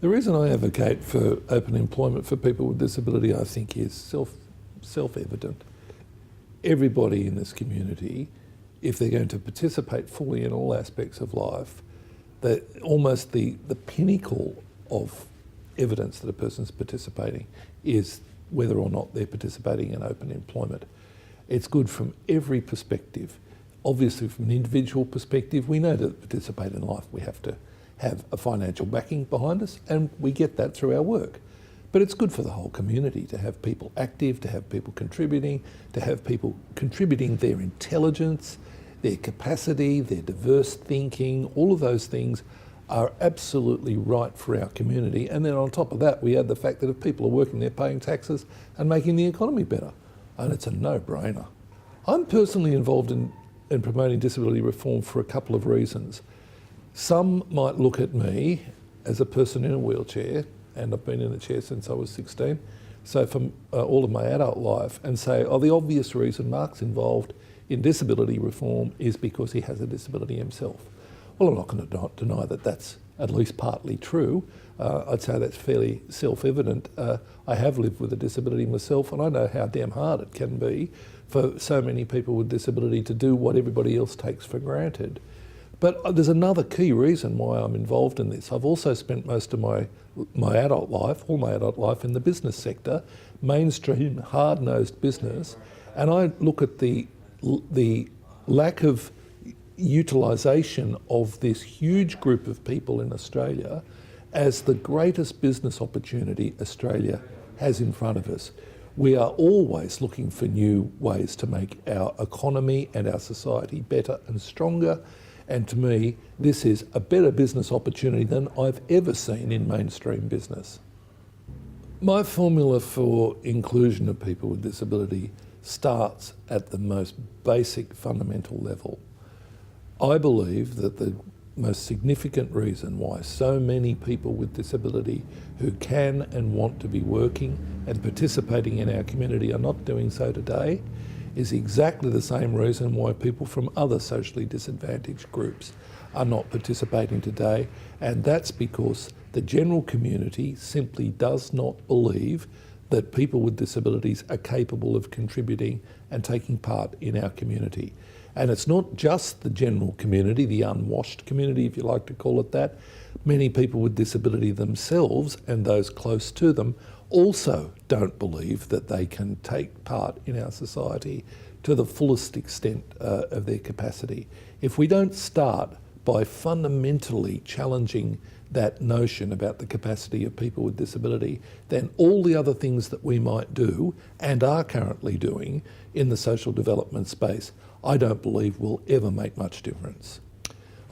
The reason I advocate for open employment for people with disability, I think, is self-evident. Everybody in this community, if they're going to participate fully in all aspects of life, that almost the pinnacle of evidence that a person's participating is whether or not they're participating in open employment. It's good from every perspective. Obviously, from an individual perspective, we know that to participate in life we have to have a financial backing behind us, and we get that through our work. But it's good for the whole community to have people active, to have people contributing, to have people contributing their intelligence, their capacity, their diverse thinking. All of those things are absolutely right for our community. And then on top of that, we add the fact that if people are working, they're paying taxes and making the economy better. And it's a no-brainer. I'm personally involved in promoting disability reform for a couple of reasons. Some might look at me as a person in a wheelchair, and I've been in a chair since I was 16, so from all of my adult life, and say, oh, the obvious reason Mark's involved in disability reform is because he has a disability himself. Well, I'm not going to deny that that's at least partly true. I'd say that's fairly self-evident. I have lived with a disability myself, and I know how damn hard it can be for so many people with disability to do what everybody else takes for granted. But there's another key reason why I'm involved in this. I've also spent most of my adult life, all my adult life, in the business sector, mainstream, hard-nosed business, and I look at the lack of utilisation of this huge group of people in Australia as the greatest business opportunity Australia has in front of us. We are always looking for new ways to make our economy and our society better and stronger. And to me, this is a better business opportunity than I've ever seen in mainstream business. My formula for inclusion of people with disability starts at the most basic fundamental level. I believe that the most significant reason why so many people with disability who can and want to be working and participating in our community are not doing so today is exactly the same reason why people from other socially disadvantaged groups are not participating today, and that's because the general community simply does not believe that people with disabilities are capable of contributing and taking part in our community. And it's not just the general community, the unwashed community, if you like to call it that. Many people with disability themselves and those close to them also don't believe that they can take part in our society to the fullest extent of their capacity. If we don't start by fundamentally challenging that notion about the capacity of people with disability, then all the other things that we might do and are currently doing in the social development space, I don't believe will ever make much difference.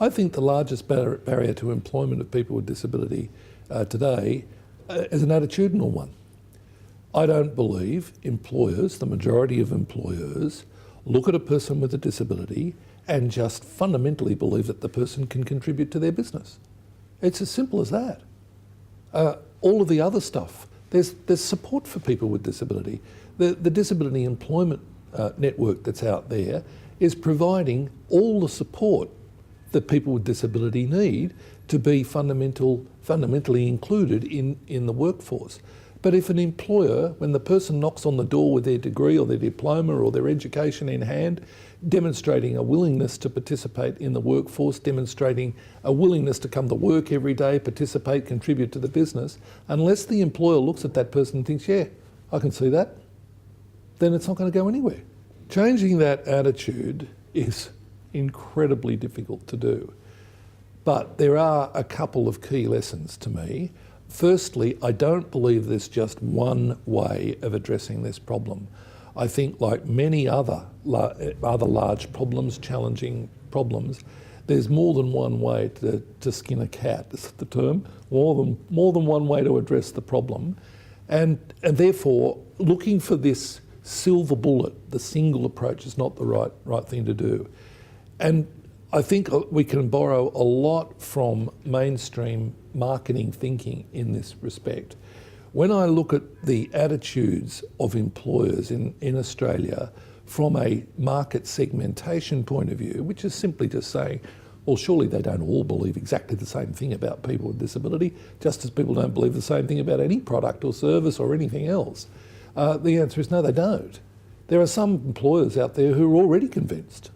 I think the largest barrier to employment of people with disability today is an attitudinal one. I don't believe employers, the majority of employers, look at a person with a disability and just fundamentally believe that the person can contribute to their business. It's as simple as that. All of the other stuff, there's support for people with disability. The disability employment network that's out there is providing all the support that people with disability need to be fundamentally included in the workforce. But if an employer, when the person knocks on the door with their degree or their diploma or their education in hand, demonstrating a willingness to participate in the workforce, demonstrating a willingness to come to work every day, participate, contribute to the business, unless the employer looks at that person and thinks, yeah, I can see that, then it's not going to go anywhere. Changing that attitude is incredibly difficult to do. But there are a couple of key lessons to me. Firstly, I don't believe there's just one way of addressing this problem. I think, like many other large problems, challenging problems, there's more than one way to skin a cat, is the term, more than one way to address the problem. And therefore, looking for this silver bullet, the single approach, is not the right thing to do. And I think we can borrow a lot from mainstream marketing thinking in this respect. When I look at the attitudes of employers in Australia from a market segmentation point of view, which is simply just saying, Well, surely they don't all believe exactly the same thing about people with disability, just as people don't believe the same thing about any product or service or anything else. The answer is no, they don't. There are some employers out there who are already convinced.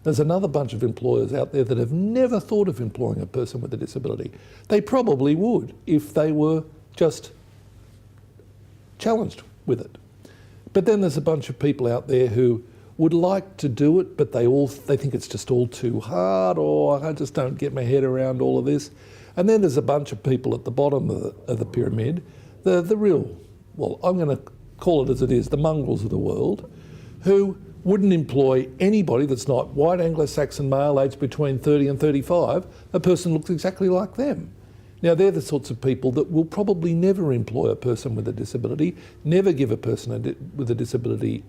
There's another bunch of employers out there that have never thought of employing a person with a disability. They probably would if they were just challenged with it. But then there's a bunch of people out there who would like to do it, but they think it's just all too hard, or I just don't get my head around all of this. And then there's a bunch of people at the bottom of the pyramid, the real, well, I'm going to call it as it is, the mongrels of the world, who wouldn't employ anybody that's not white Anglo-Saxon male aged between 30 and 35, a person looks exactly like them. Now, they're the sorts of people that will probably never employ a person with a disability, never give a person with a disability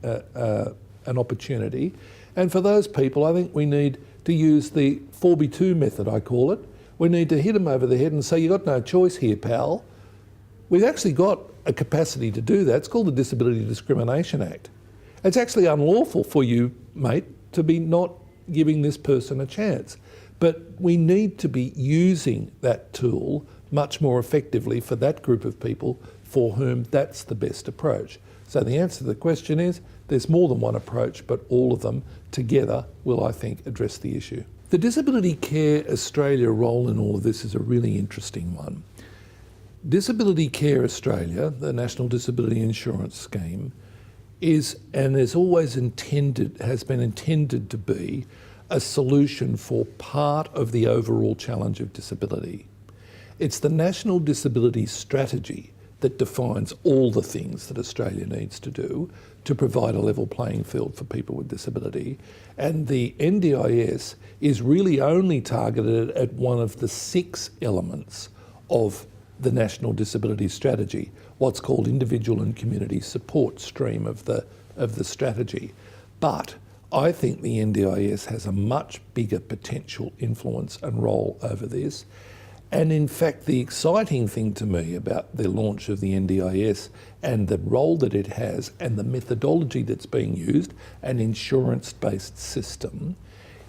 an opportunity. And for those people, I think we need to use the 4x2 method, I call it. We need to hit them over the head and say, you've got no choice here, pal. We've actually got a capacity to do that. It's called the Disability Discrimination Act. It's actually unlawful for you, mate, to be not giving this person a chance. But we need to be using that tool much more effectively for that group of people for whom that's the best approach. So the answer to the question is there's more than one approach, but all of them together will, I think, address the issue. The Disability Care Australia role in all of this is a really interesting one. Disability Care Australia, the National Disability Insurance Scheme, is and has always has been intended to be a solution for part of the overall challenge of disability. It's the National Disability Strategy that defines all the things that Australia needs to do to provide a level playing field for people with disability. And the NDIS is really only targeted at one of the 6 elements of the National Disability Strategy, what's called individual and community support stream of the strategy. But I think the NDIS has a much bigger potential influence and role over this. And in fact, the exciting thing to me about the launch of the NDIS and the role that it has and the methodology that's being used, an insurance-based system,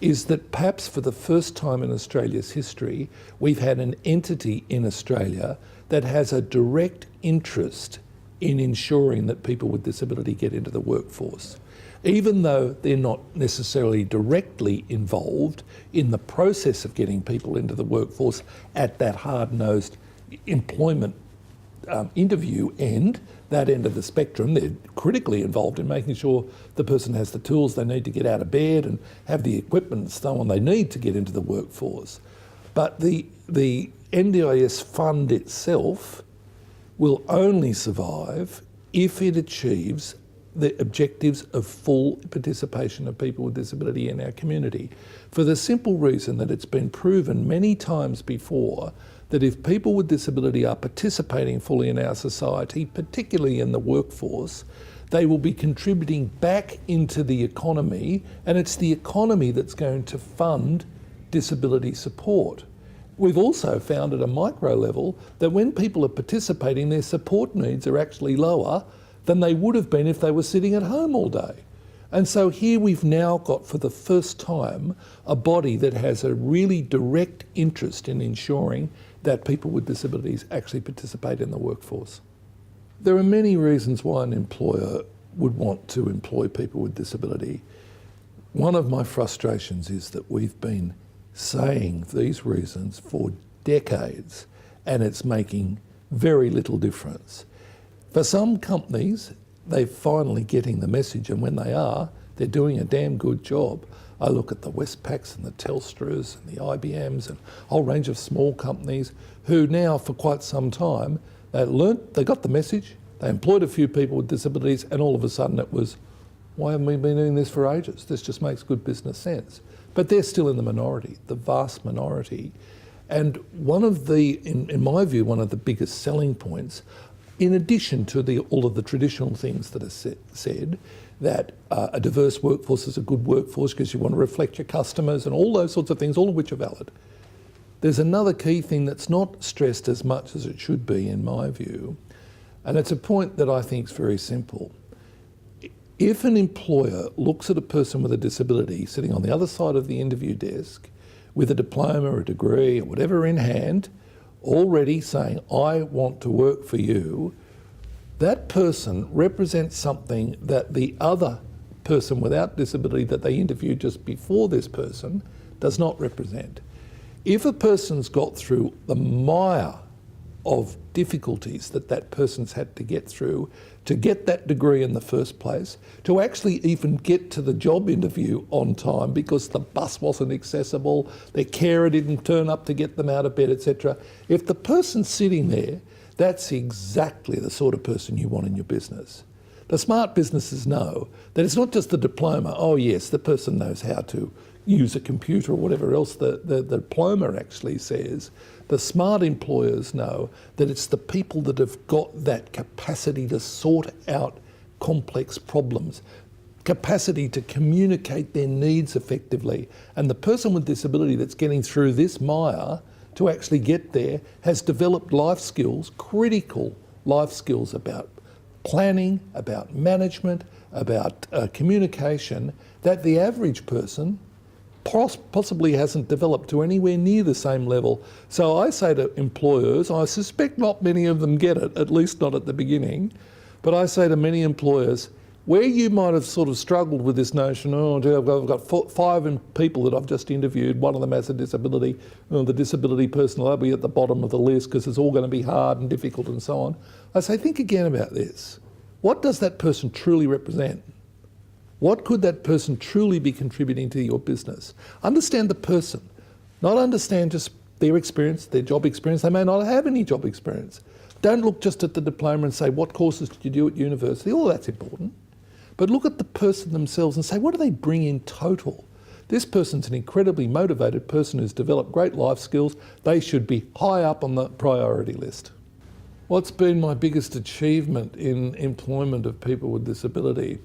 is that perhaps for the first time in Australia's history, we've had an entity in Australia that has a direct interest in ensuring that people with disability get into the workforce. Even though they're not necessarily directly involved in the process of getting people into the workforce at that hard-nosed employment interview end, that end of the spectrum, they're critically involved in making sure the person has the tools they need to get out of bed and have the equipment and so on they need to get into the workforce. But the NDIS fund itself will only survive if it achieves the objectives of full participation of people with disability in our community, for the simple reason that it's been proven many times before that if people with disability are participating fully in our society, particularly in the workforce, they will be contributing back into the economy, and it's the economy that's going to fund disability support. We've also found at a micro level that when people are participating, their support needs are actually lower than they would have been if they were sitting at home all day. And so here we've now got, for the first time, a body that has a really direct interest in ensuring that people with disabilities actually participate in the workforce. There are many reasons why an employer would want to employ people with disability. One of my frustrations is that we've been saying these reasons for decades, and it's making very little difference. For some companies, they're finally getting the message, and when they are, they're doing a damn good job. I look at the Westpacs and the Telstras and the IBMs and a whole range of small companies who now, for quite some time, they got the message, they employed a few people with disabilities, and all of a sudden it was, why haven't we been doing this for ages? This just makes good business sense. But they're still in the minority, the vast minority. And one of the, in my view, one of the biggest selling points, in addition to all of the traditional things that are said, that a diverse workforce is a good workforce because you want to reflect your customers and all those sorts of things, all of which are valid. There's another key thing that's not stressed as much as it should be, in my view, and it's a point that I think is very simple. If an employer looks at a person with a disability sitting on the other side of the interview desk with a diploma or a degree or whatever in hand, already saying, I want to work for you, that person represents something that the other person without disability that they interviewed just before this person does not represent. If a person's got through the mire of difficulties that that person's had to get through to get that degree in the first place, to actually even get to the job interview on time because the bus wasn't accessible, their carer didn't turn up to get them out of bed, etc. If the person's sitting there, that's exactly the sort of person you want in your business. The smart businesses know that it's not just the diploma. Oh yes, the person knows how to use a computer or whatever else the diploma actually says. The smart employers know that it's the people that have got that capacity to sort out complex problems, capacity to communicate their needs effectively. And the person with disability that's getting through this mire to actually get there has developed life skills, critical life skills about planning, about management, about communication, that the average person possibly hasn't developed to anywhere near the same level. So I say to employers, I suspect not many of them get it, at least not at the beginning, but I say to many employers, where you might have sort of struggled with this notion, oh, I've got five people that I've just interviewed, one of them has a disability, the disability person will be at the bottom of the list because it's all going to be hard and difficult and so on. I say, think again about this. What does that person truly represent? What could that person truly be contributing to your business? Understand the person, not understand just their experience, their job experience. They may not have any job experience. Don't look just at the diploma and say, what courses did you do at university? All that's important. But look at the person themselves and say, what do they bring in total? This person's an incredibly motivated person who's developed great life skills. They should be high up on the priority list. What's been my biggest achievement in employment of people with disability?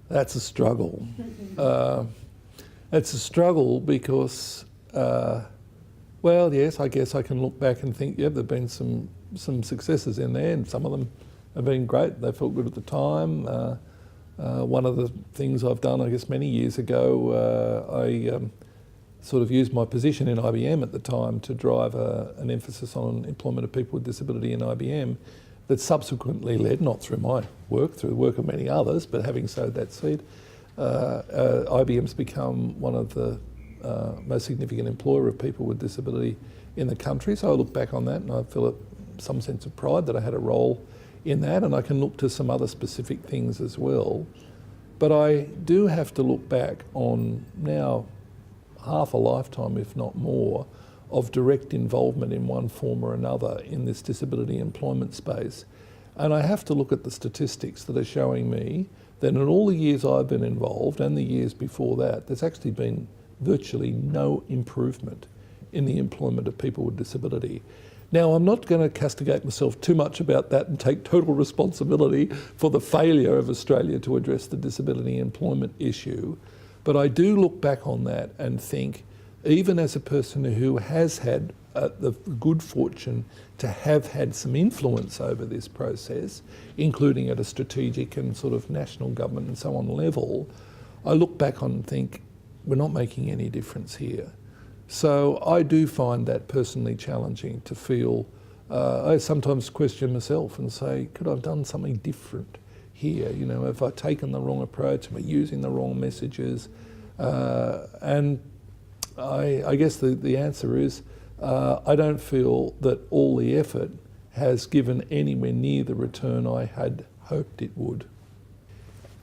That's a struggle. It's a struggle because, well, yes, I guess I can look back and think, yeah, there have been some successes in there, and some of them have been great. They felt good at the time. One of the things I've done, I guess, many years ago, I sort of used my position in IBM at the time to drive an emphasis on employment of people with disability in IBM that subsequently led, not through my work, through the work of many others, but having sowed that seed, IBM's become one of the most significant employer of people with disability in the country. So I look back on that and I feel some sense of pride that I had a role in that, and I can look to some other specific things as well. But I do have to look back on now half a lifetime, if not more, of direct involvement in one form or another in this disability employment space. And I have to look at the statistics that are showing me that in all the years I've been involved and the years before that, there's actually been virtually no improvement in the employment of people with disability. Now, I'm not going to castigate myself too much about that and take total responsibility for the failure of Australia to address the disability employment issue, but I do look back on that and think, even as a person who has had the good fortune to have had some influence over this process, including at a strategic and sort of national government and so on level, I look back on and think, we're not making any difference here. So I do find that personally challenging to feel, I sometimes question myself and say, could I have done something different here? You know, have I taken the wrong approach? Am I using the wrong messages? And I guess the answer is, I don't feel that all the effort has given anywhere near the return I had hoped it would.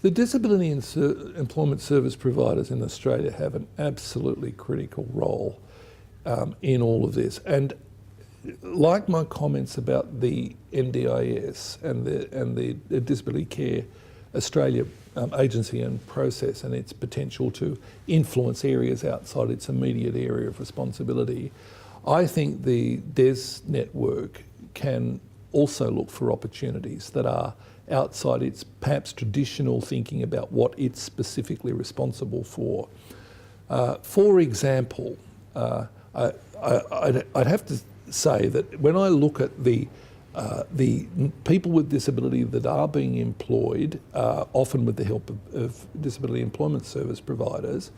The disability employment service providers in Australia have an absolutely critical role in all of this. And like my comments about the NDIS and the Disability Care Australia agency and process and its potential to influence areas outside its immediate area of responsibility, I think the DES network can also look for opportunities that are outside its perhaps traditional thinking about what it's specifically responsible for. For example, I'd have to say that when I look at the people with disability that are being employed, often with the help of disability employment service providers,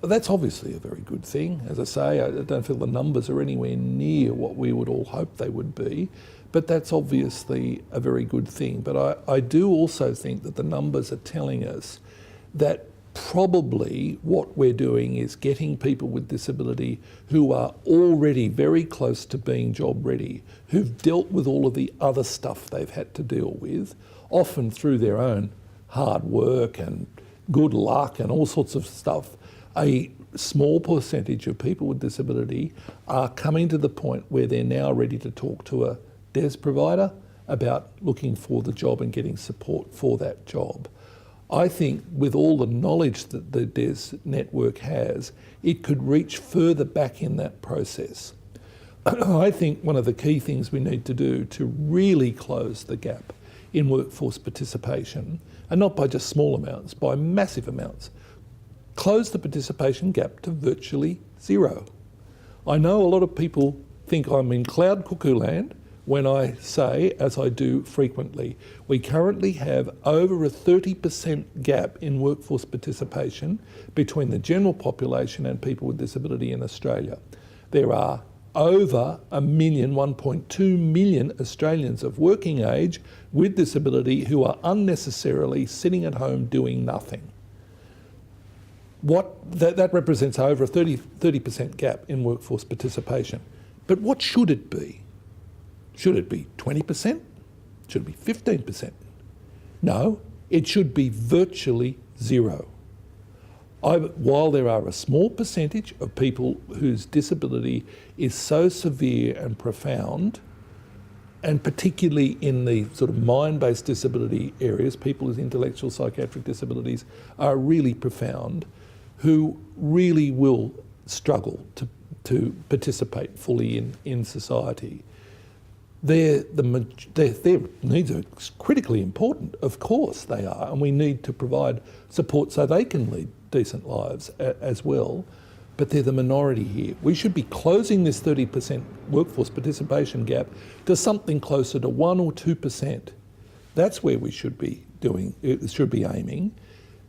That's obviously a very good thing. As I say, I don't feel the numbers are anywhere near what we would all hope they would be, but that's obviously a very good thing. But I do also think that the numbers are telling us that probably what we're doing is getting people with disability who are already very close to being job ready, who've dealt with all of the other stuff they've had to deal with, often through their own hard work and good luck and all sorts of stuff. A small percentage of people with disability are coming to the point where they're now ready to talk to a DES provider about looking for the job and getting support for that job. I think with all the knowledge that the DES network has, it could reach further back in that process. I think one of the key things we need to do to really close the gap in workforce participation, and not by just small amounts, by massive amounts, close the participation gap to virtually zero. I know a lot of people think I'm in cloud cuckoo land when I say, as I do frequently, we currently have over a 30% gap in workforce participation between the general population and people with disability in Australia. There are over 1.2 million Australians of working age with disability who are unnecessarily sitting at home doing nothing. That represents over a 30% gap in workforce participation. But what should it be? Should it be 20%? Should it be 15%? No, it should be virtually zero. While there are a small percentage of people whose disability is so severe and profound, and particularly in the sort of mind-based disability areas, people with intellectual psychiatric disabilities are really profound, who really will struggle to participate fully in society. Their needs are critically important, of course they are, and we need to provide support so they can lead decent lives as well, but they're the minority here. We should be closing this 30% workforce participation gap to something closer to 1 or 2%. That's where we should be aiming.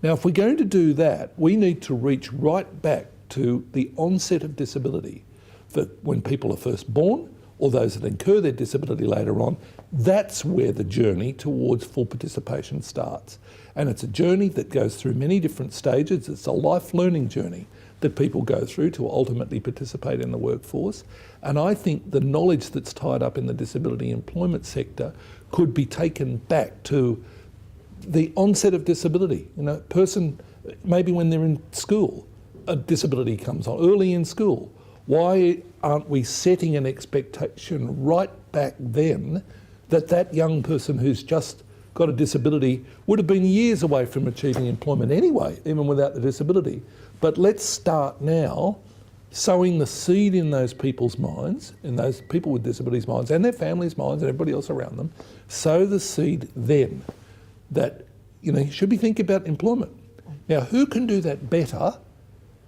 Now, if we're going to do that, we need to reach right back to the onset of disability. For when people are first born, or those that incur their disability later on, that's where the journey towards full participation starts. And it's a journey that goes through many different stages. It's a life learning journey that people go through to ultimately participate in the workforce. And I think the knowledge that's tied up in the disability employment sector could be taken back to the onset of disability. You know, maybe when they're in school, a disability comes on early in school. Why aren't we setting an expectation right back then that young person who's just got a disability would have been years away from achieving employment anyway, even without the disability? But let's start now sowing the seed in those people's minds, in those people with disabilities' minds and their families' minds and everybody else around them, sow the seed then that, you should be thinking about employment. Now, who can do that better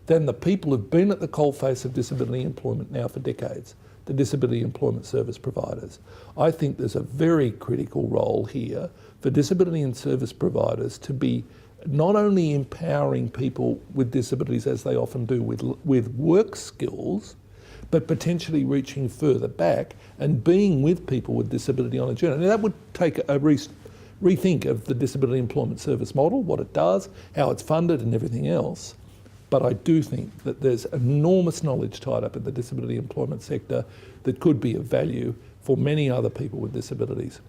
than the people who've been at the coalface of disability employment now for decades, the disability employment service providers? I think there's a very critical role here for disability and service providers to be not only empowering people with disabilities, as they often do, with work skills, but potentially reaching further back and being with people with disability on a journey. Now, that would take a rethink of the disability employment service model, what it does, how it's funded and everything else. But I do think that there's enormous knowledge tied up in the disability employment sector that could be of value for many other people with disabilities.